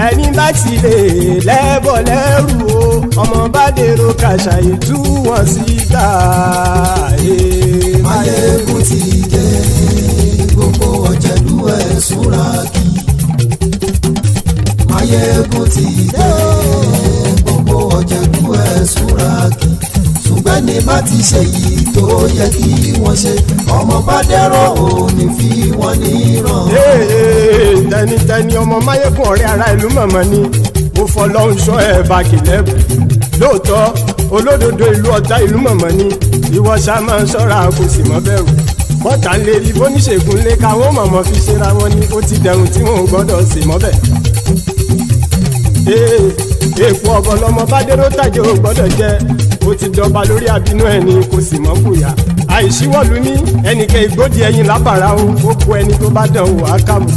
ẹni bá ti lè lẹ́bọ̀ lẹ́rù o ọmọ bá dèrò kàṣà ìtú wọn síta. Máyégún ti dé gbogbo ọ̀jẹ̀lú ẹ̀ súra kì Máyégún ti dé gbogbo ọ̀jẹ̀lú ẹ̀ súra kì ṣùgbọ́n ní bá ti ṣe yìí tó yẹ kí wọ́n ṣe ọmọ bá dẹ́rọ̀ ò ní fi wọ́n níran. tẹnitẹni ọmọ Máyégún ọ̀rẹ́ ara ìlú mọ̀mọ́ ni mo fọlọ́hún sọ ẹ̀ bá kìlẹ́bù lóòótọ́ olódodo ìlú ọ̀tá ìlú mọ̀mọ́ ni ìwọ ṣá máa ń ṣọ́ra kò sì mọ́ bẹ̀rù bọ́tà ń lè rí bóníṣègùn lé káwọn mọ̀mọ́ fi ṣera wọn ni ó ti dẹrùn tí wọn ò gbọ́dọ̀ sì mọ́ bẹ̀. èèpo ọ̀bọ lọmọ bá dérò tàjẹ́ ò gbọ́dọ̀ jẹ́ ó ti dọba lórí àbínú ẹni kò sì mọ́ fòyà àìsíwọ́lu ní ẹnìkẹ́ ìgbódì ẹyin lábàrá o ó kó ẹni tó bá dán o àkàmù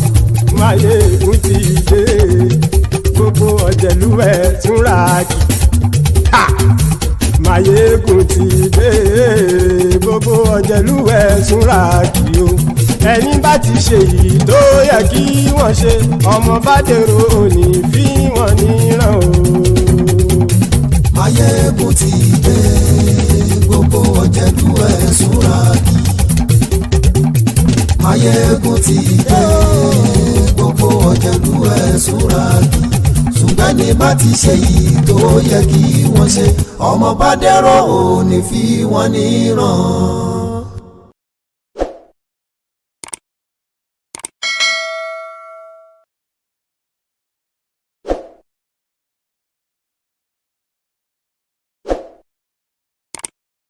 Máyégún ti dé gbogbo ọ̀jẹ̀lú ẹ̀ túnra kì Máyégún ti dé gbogbo ọ̀jẹ̀lú ẹ̀ túnra kì o ẹni bá ti ṣe yìí tó yẹ kí wọ́n ṣe ọmọ bá dèrò òní fi wọ́n níran o. Máyégún ti dé gbogbo ọ̀jẹ̀lú ẹ̀ súra kì Máyégún ti dé gbogbo ọ̀jẹ̀lú ẹ̀ súra kì ṣùgbọ́n ní bá ti ṣe yìí tó yẹ kí wọ́n ṣe ọmọ bá dẹ́rọ̀ ò ní fi wọ́n níran.